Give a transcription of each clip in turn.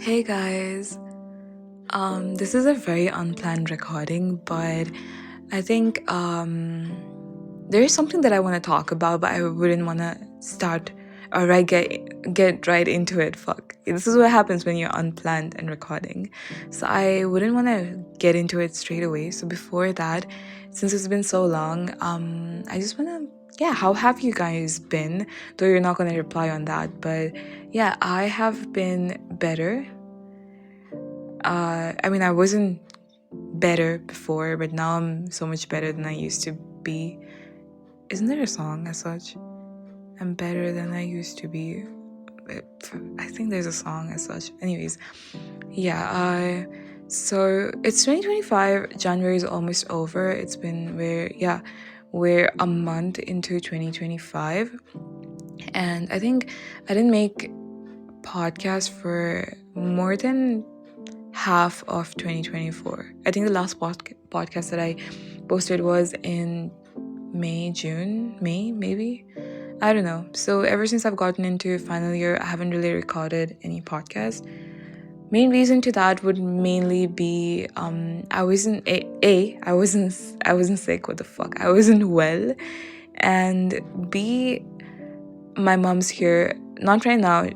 Hey guys, this is a very unplanned recording, but I think there is something that I want to talk about, but I wouldn't want to start or get right into it. Fuck, this is what happens when you're unplanned and recording. So I wouldn't want to get into it straight away. So before that, since it's been so long, I just want to. Yeah, how have you guys been? Though you're not going to reply on that, but yeah, I have been better. I wasn't better before, but now I'm so much better than I used to be. Isn't there a song as such? I'm better than I used to be. I think there's a song as such. Anyways, yeah, so it's 2025. January is almost over. It's been we're a month into 2025. And I think I didn't make podcast for more than half of 2024. I think the last podcast that I posted was in May, maybe. I don't know. So ever since I've gotten into final year, I haven't really recorded any podcast. Main reason to that would mainly be I wasn't I wasn't sick. What the fuck? I wasn't well, and B, my mom's here, not right now,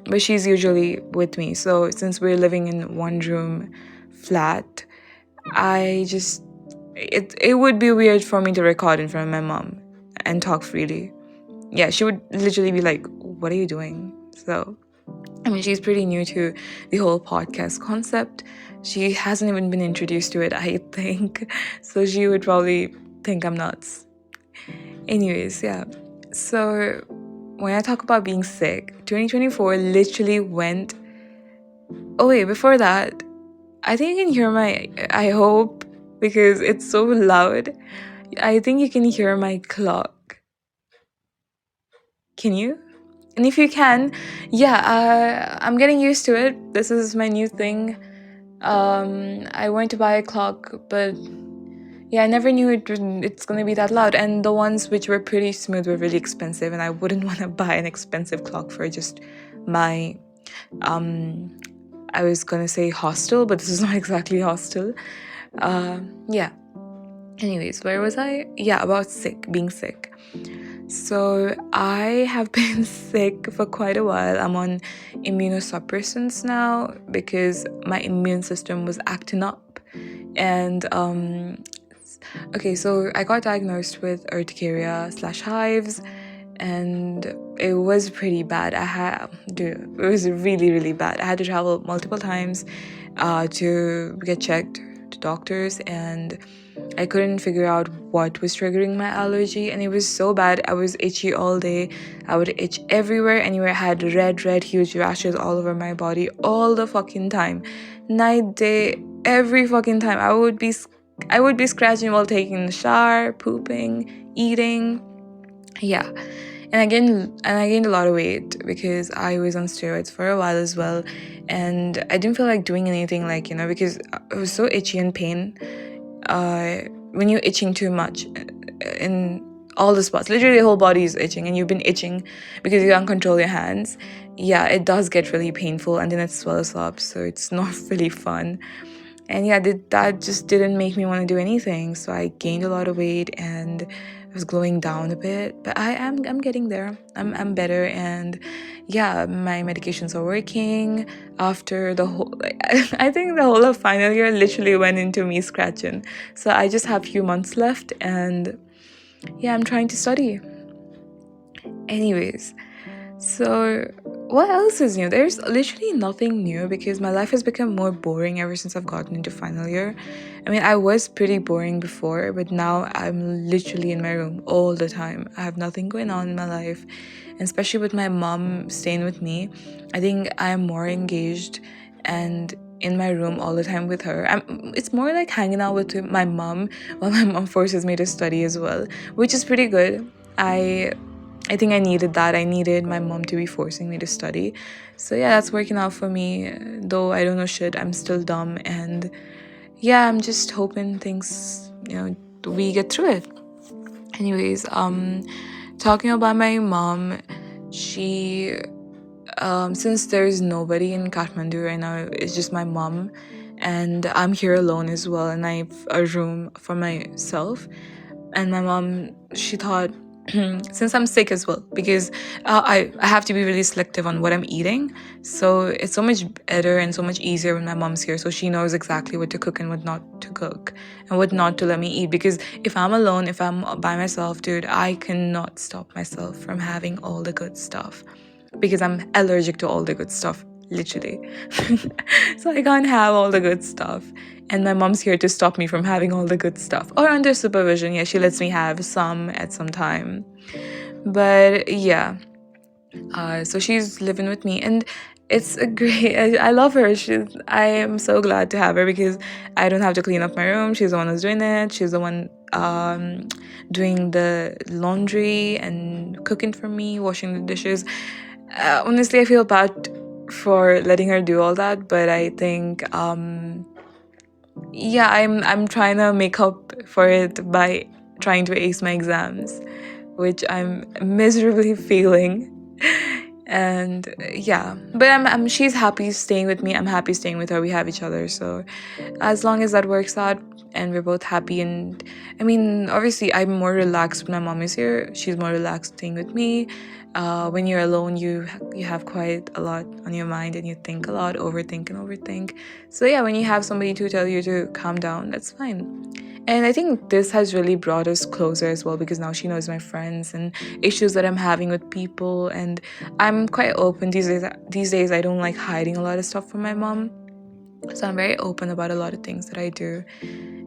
but she's usually with me. So since we're living in one room flat, it would be weird for me to record in front of my mom and talk freely. Yeah, she would literally be like, "What are you doing?" So, she's pretty new to the whole podcast concept. She hasn't even been introduced to it, I think. So she would probably think I'm nuts. Anyways, yeah. So when I talk about being sick, 2024 literally went. Oh, wait, before that, I think you can hear I hope, because it's so loud. I think you can hear my clock. Can you? And if you can, yeah, I'm getting used to it. This is my new thing. I went to buy a clock, but yeah, I never knew it's gonna be that loud. And the ones which were pretty smooth were really expensive, and I wouldn't want to buy an expensive clock for just my I was gonna say hostel, but this is not exactly hostel. Yeah. Anyways, where was I? Yeah, about being sick. So I have been sick for quite a while. I'm on immunosuppressants now because my immune system was acting up. And okay, so I got diagnosed with urticaria/hives, and it was pretty bad. It was really, really bad. I had to travel multiple times to get checked to doctors, and I couldn't figure out what was triggering my allergy, and it was so bad. I was itchy all day. I would itch everywhere, anywhere. I had red, huge rashes all over my body all the fucking time. Night, day, every fucking time. I would be scratching while taking the shower, pooping, eating. Yeah. And I gained a lot of weight because I was on steroids for a while as well, and I didn't feel like doing anything, because I was so itchy and pain. When you're itching too much in all the spots, literally the whole body is itching, and you've been itching because you can't control your hands. Yeah, it does get really painful, and then it swells up, so it's not really fun. And yeah, that just didn't make me want to do anything. So I gained a lot of weight, and I was glowing down a bit. But I'm getting there. I'm better, and yeah, my medications are working. After the whole, I think the whole of final year literally went into me scratching. So I just have a few months left, and yeah, I'm trying to study. Anyways, so what else is new? There's literally nothing new because my life has become more boring ever since I've gotten into final year. I was pretty boring before, but now I'm literally in my room all the time. I have nothing going on in my life, and especially with my mom staying with me, I think I am more engaged and in my room all the time with her. It's more like hanging out with my mom while my mom forces me to study as well, which is pretty good. I think I needed that. I needed my mom to be forcing me to study. So yeah, that's working out for me. Though I don't know shit, I'm still dumb. And yeah, I'm just hoping things, we get through it. Anyways, talking about my mom, she since there's nobody in Kathmandu right now, it's just my mom, and I'm here alone as well, and I have a room for myself. And my mom, she thought, since I'm sick as well, because I have to be really selective on what I'm eating, so it's so much better and so much easier when my mom's here, so she knows exactly what to cook and what not to cook and what not to let me eat. Because if I'm alone, if I'm by myself, dude, I cannot stop myself from having all the good stuff, because I'm allergic to all the good stuff, literally. So I can't have all the good stuff. And my mom's here to stop me from having all the good stuff. Or under supervision, yeah, she lets me have some at some time. But yeah, so she's living with me, and it's a great. I love her. I am so glad to have her, because I don't have to clean up my room. She's the one who's doing it. She's the one doing the laundry and cooking for me, washing the dishes. Honestly, I feel bad for letting her do all that, but I think yeah, I'm trying to make up for it by trying to ace my exams, which I'm miserably failing. And yeah, but I'm she's happy staying with me. I'm happy staying with her. We have each other, so as long as that works out and we're both happy. And I mean, obviously I'm more relaxed when my mom is here. She's more relaxed staying with me. When you're alone, you have quite a lot on your mind, and you think a lot, overthink. So yeah, when you have somebody to tell you to calm down, that's fine. And I think this has really brought us closer as well, because now she knows my friends and issues that I'm having with people, and I'm quite open these days. These days I don't like hiding a lot of stuff from my mom, so I'm very open about a lot of things that I do.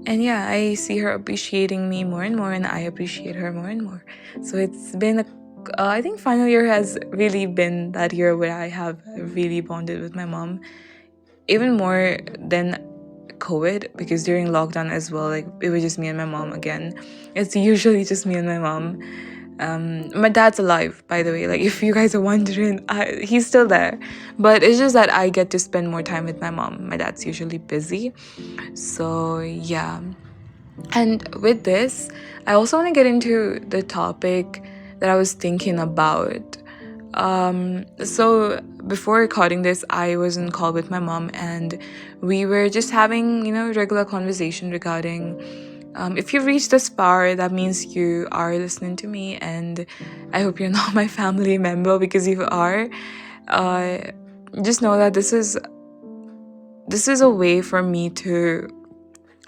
And yeah, I see her appreciating me more and more, and I appreciate her more and more. So it's been I think final year has really been that year where I have really bonded with my mom, even more than COVID, because during lockdown as well, like, it was just me and my mom again. It's usually just me and my mom. My dad's alive, by the way, like, if you guys are wondering, he's still there, but it's just that I get to spend more time with my mom. My dad's usually busy, so yeah. And with this, I also want to get into the topic that I was thinking about. So before recording this, I was in call with my mom, and we were just having, regular conversation regarding, if you've reached this far, that means you are listening to me, and I hope you're not my family member, because if you are, just know that this is a way for me to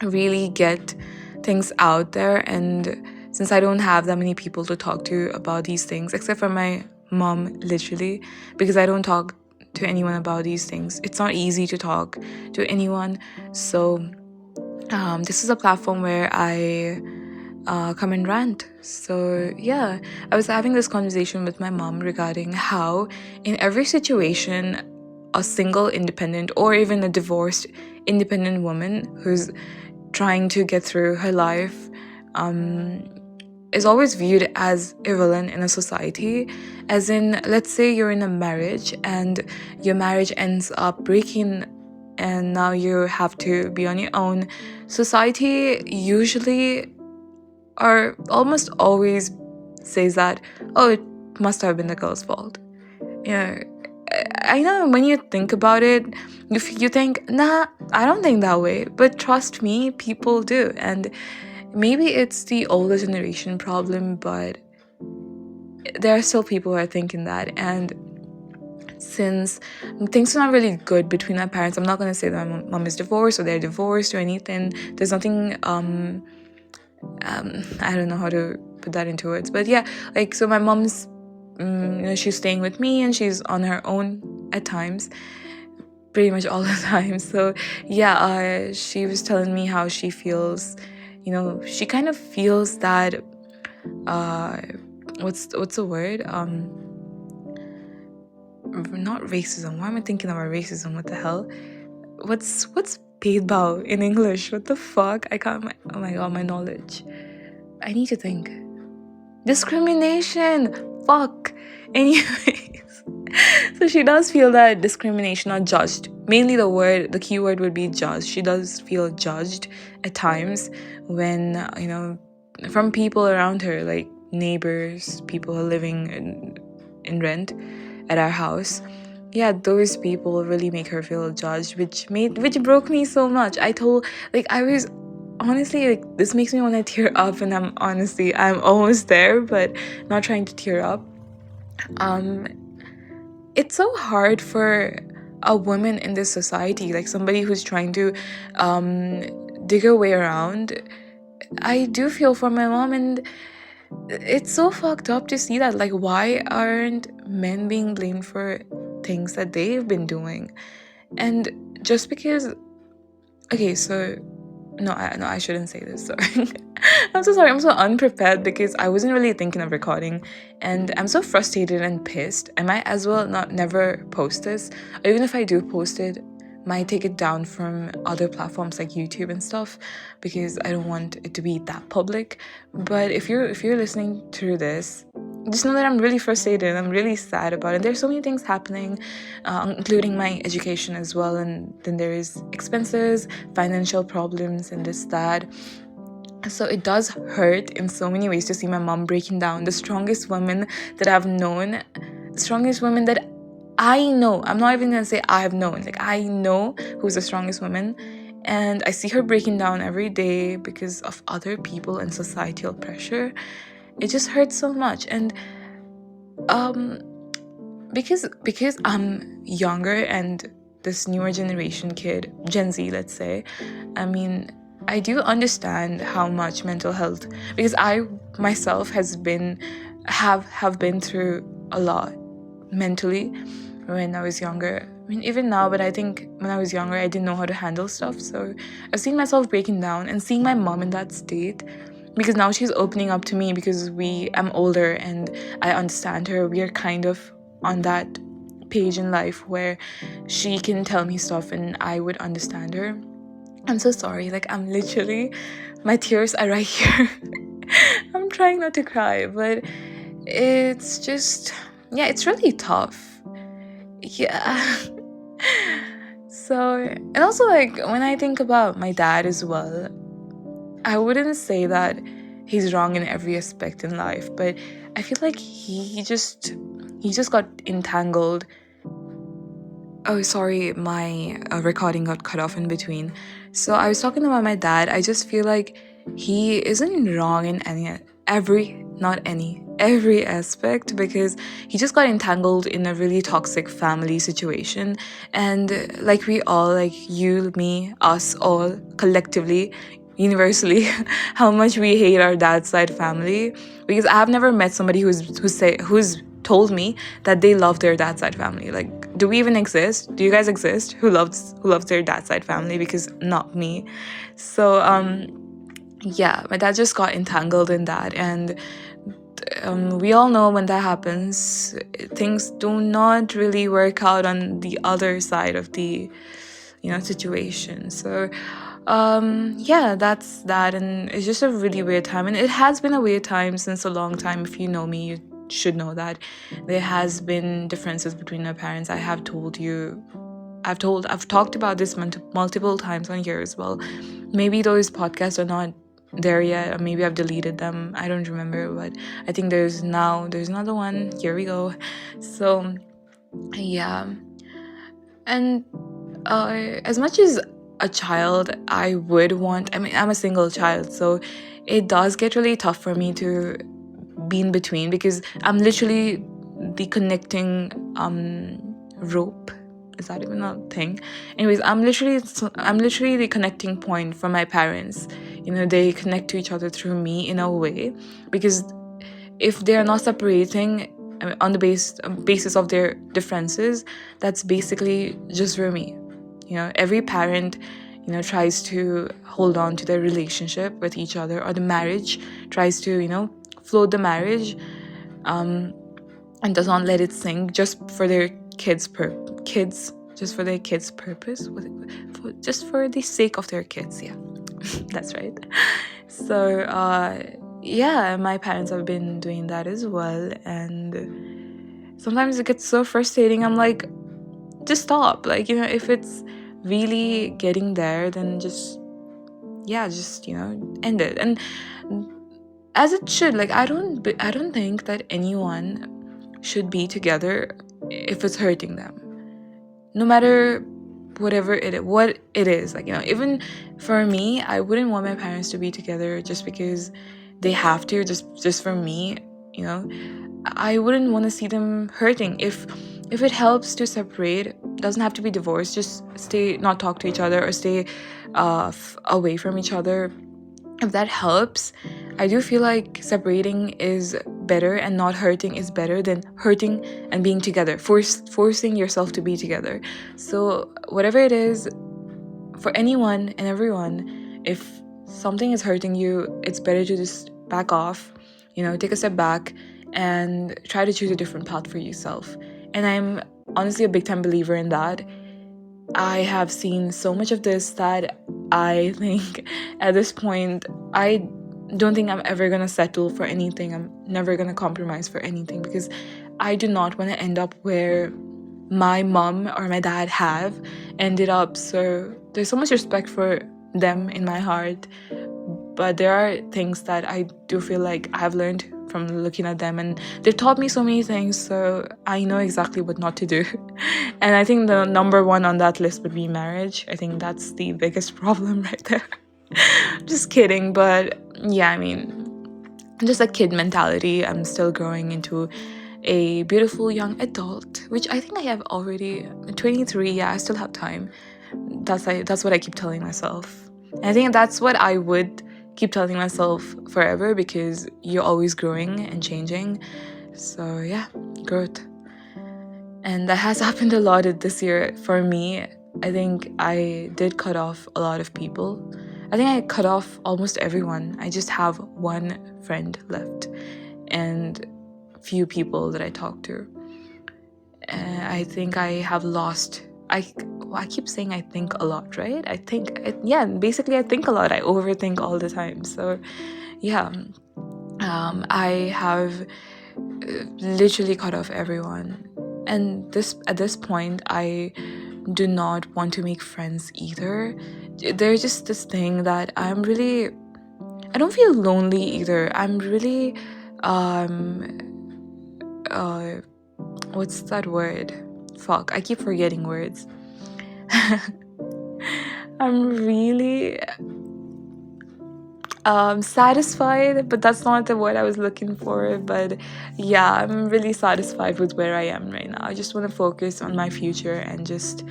really get things out there. And since I don't have that many people to talk to about these things, except for my mom, literally, because I don't talk to anyone about these things, it's not easy to talk to anyone. So this is a platform where I come and rant. So yeah, I was having this conversation with my mom regarding how in every situation, a single independent, or even a divorced independent woman who's trying to get through her life is always viewed as a villain in a society. As in, let's say you're in a marriage and your marriage ends up breaking, and now you have to be on your own. Society usually, or almost always, says that, oh, it must have been the girl's fault. I know when you think about it, you think, nah, I don't think that way. But trust me, people do. And maybe it's the older generation problem, but there are still people who are thinking that. And since things are not really good between my parents, I'm not going to say that my mom is divorced or they're divorced or anything. There's nothing, I don't know how to put that into words. But yeah, like, so my mom's, she's staying with me, and she's on her own at times, pretty much all the time. So yeah, she was telling me how she feels, she kind of feels that, what's the word? Not racism. Why am I thinking about racism? What the hell? What's bhedbhav in English? What the fuck? I can't. Oh my god, my knowledge. I need to think. Discrimination. Fuck. Anyways, so she does feel that discrimination or judged. Mainly the keyword would be judged. She does feel judged at times when, from people around her, like neighbors, people who are living in rent at our house. yeah, those people really make her feel judged, which broke me so much. I was honestly, like, this makes me want to tear up, and I'm almost there, but not trying to tear up. It's so hard for a woman in this society, like somebody who's trying to dig her way around. I do feel for my mom, and it's so fucked up to see that. Like, why aren't men being blamed for things that they've been doing? And just because, okay, so no, I shouldn't say this. Sorry. I'm so sorry. I'm so unprepared because I wasn't really thinking of recording, and I'm so frustrated and pissed. I might as well not never post this. Or even if I do post it, might take it down from other platforms like YouTube and stuff, because I don't want it to be that public. But if you're listening through this, just know that I'm really frustrated and I'm really sad about it. There's so many things happening, including my education as well, and then there is expenses, financial problems, and this, that. So it does hurt in so many ways to see my mom breaking down. The strongest woman that I've known, strongest woman that I know. I'm not even gonna say I have known. Like, I know who's the strongest woman, and I see her breaking down every day because of other people and societal pressure. It just hurts so much. And because I'm younger and this newer generation kid, Gen Z, let's say, I mean, I do understand how much mental health, because I myself have been through a lot mentally when I was younger. I mean, even now, but I think when I was younger, I didn't know how to handle stuff. So I've seen myself breaking down, and seeing my mom in that state, because now she's opening up to me because I'm older and I understand her. We are kind of on that page in life where she can tell me stuff and I would understand her. I'm so sorry. Like, I'm literally, my tears are right here. I'm trying not to cry, but it's just, yeah, it's really tough. Yeah. So, and also, like, when I think about my dad as well, I wouldn't say that he's wrong in every aspect in life, but I feel like he just got entangled. Oh, sorry, my recording got cut off in between. So I was talking about my dad. I just feel like he isn't wrong in every aspect, because he just got entangled in a really toxic family situation. And like we all, like you, me, us all collectively, universally, how much we hate our dad's side family, because I have never met somebody who's told me that they love their dad's side family. Like, do we even exist? Do you guys exist who loves their dad's side family? Because not me. So yeah, my dad just got entangled in that, and we all know when that happens, things do not really work out on the other side of the situation. So yeah, that's that. And it's just a really weird time, and it has been a weird time since a long time. If you know me, you should know that there has been differences between our parents. I've talked about this multiple times on here as well. Maybe those podcasts are not there yet, or maybe I've deleted them, I don't remember, but I think there's another one. Here we go. So yeah. And as much as a child, I'm a single child, so it does get really tough for me to be in between, because I'm literally the connecting rope. Is that even a thing? Anyways, I'm literally the connecting point for my parents. They connect to each other through me in a way, because if they're not separating, on the basis of their differences, that's basically just for me. Every parent tries to hold on to their relationship with each other, or the marriage, tries to float the marriage, and does not let it sink, just for their just for their kids' purpose, just for the sake of their kids. Yeah. That's right. So yeah, my parents have been doing that as well, and sometimes it gets so frustrating. I'm like, just stop. Like, if it's really getting there, then just end it. And as it should. Like, I don't think that anyone should be together if it's hurting them. no matter what it is. Like, even for me, I wouldn't want my parents to be together just because they have to, just for me. I wouldn't want to see them hurting. If it helps to separate, doesn't have to be divorced, just not talk to each other, or stay away from each other. If that helps, I do feel like separating is better, and not hurting is better than hurting and being together, forcing yourself to be together. So whatever it is, for anyone and everyone, if something is hurting you, it's better to just back off, take a step back and try to choose a different path for yourself. And I'm honestly a big time believer in that. I have seen so much of this that I think at this point, I don't think I'm ever going to settle for anything. I'm never going to compromise for anything, because I do not want to end up where my mom or my dad have ended up. So there's so much respect for them in my heart. But there are things that I do feel like I've learned from looking at them, and they've taught me so many things, so I know exactly what not to do. And I think the number one on that list would be marriage. I think that's the biggest problem right there. Just kidding, but yeah, I mean, just a kid mentality. I'm still growing into a beautiful young adult, which I think I have already. 23, yeah, I still have time. That's what I keep telling myself. And I think that's what I would keep telling myself forever, because you're always growing and changing. So yeah, growth. And that has happened a lot this year for me. I think I did cut off a lot of people. I think I cut off almost everyone. I just have one friend left and few people that I talk to. And I think I have lost. I keep saying I think a lot, right? Basically I think a lot. I overthink all the time. So yeah, I have literally cut off everyone. And at this point, I do not want to make friends either. There's just this thing that I don't feel lonely either. I'm really, what's that word? Fuck, I keep forgetting words. I'm really satisfied, but that's not the word I was looking for. But yeah, I'm really satisfied with where I am right now. I just want to focus on my future and just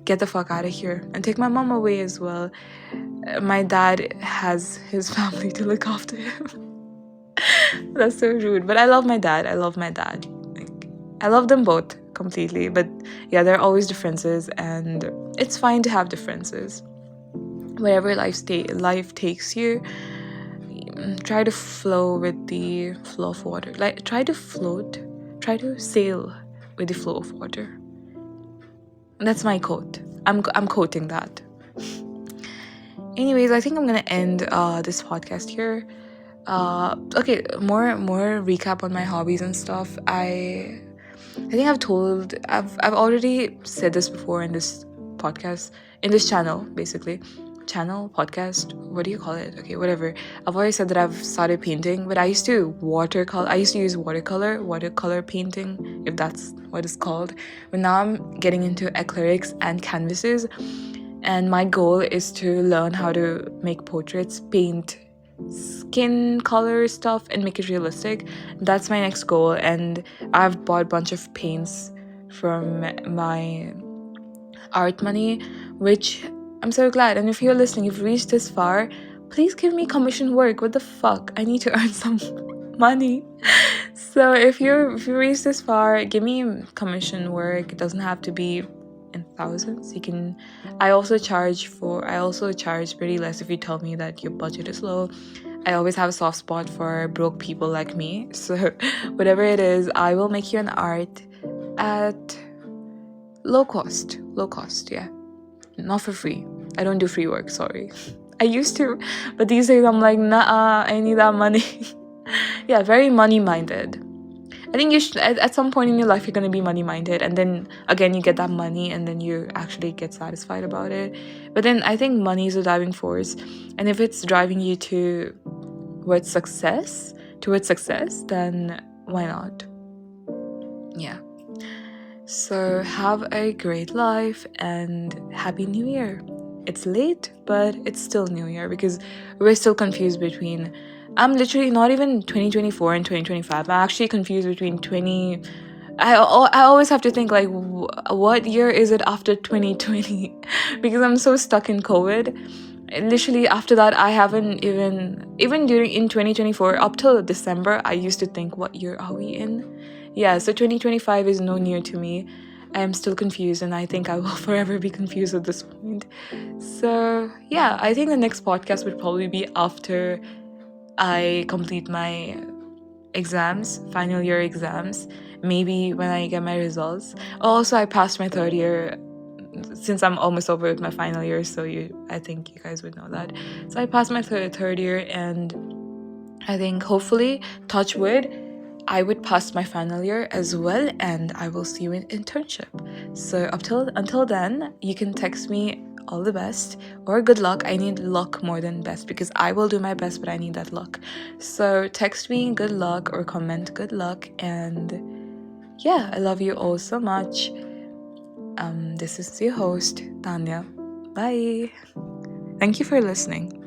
get the fuck out of here and take my mom away as well. My dad has his family to look after him. That's so rude, but I love my dad. Like, I love them both completely, but yeah, there are always differences, and it's fine to have differences. Wherever life takes you, try to flow with the flow of water. Like, try to sail with the flow of water. That's my quote. I'm quoting that. Anyways, I think I'm gonna end this podcast here. Okay, more recap on my hobbies and stuff. I think I've already said this before in this podcast, in this channel, basically. Podcast, what do you call it? Okay, whatever. I've already said that I've started painting, but I used to use watercolor painting, if that's what it's called. But now I'm getting into acrylics and canvases, and my goal is to learn how to make portraits, paint skin color stuff, and make it realistic. That's my next goal, and I've bought a bunch of paints from my art money, which I'm so glad. And if you're listening, you've reached this far, please give me commission work. What the fuck? I need to earn some money. So if you reach this far, give me commission work. It doesn't have to be in thousands. I also charge pretty less if you tell me that your budget is low. I always have a soft spot for broke people like me. So whatever it is, I will make you an art at low cost, yeah. Not for free. I don't do free work, sorry. I used to, but these days I'm like, nah, I need that money. Yeah, very money-minded. I think you should, at some point in your life, you're going to be money-minded, and then, again, you get that money, and then you actually get satisfied about it. But then I think money is a driving force, and if it's driving you towards success, then why not? Yeah. So have a great life and Happy New Year. It's late, but it's still New Year because we're still confused between. I'm literally not even 2024 and 2025. I'm actually confused between 20. I always have to think like, what year is it after 2020? Because I'm so stuck in COVID. Literally after that, I haven't even during in 2024 up till December, I used to think, what year are we in? Yeah, so 2025 is no near to me. I am still confused, and I think I will forever be confused at this point. So yeah, I think the next podcast would probably be after I complete my exams, final year exams, maybe when I get my results. Also, I passed my third year since I'm almost over with my final year, so I think you guys would know that. So I passed my third year, and I think hopefully, touch wood, I would pass my final year as well, and I will see you in internship. So until then, you can text me all the best or good luck. I need luck more than best because I will do my best, but I need that luck. So text me good luck or comment good luck, and yeah, I love you all so much. This is your host, Tanya. Bye. Thank you for listening.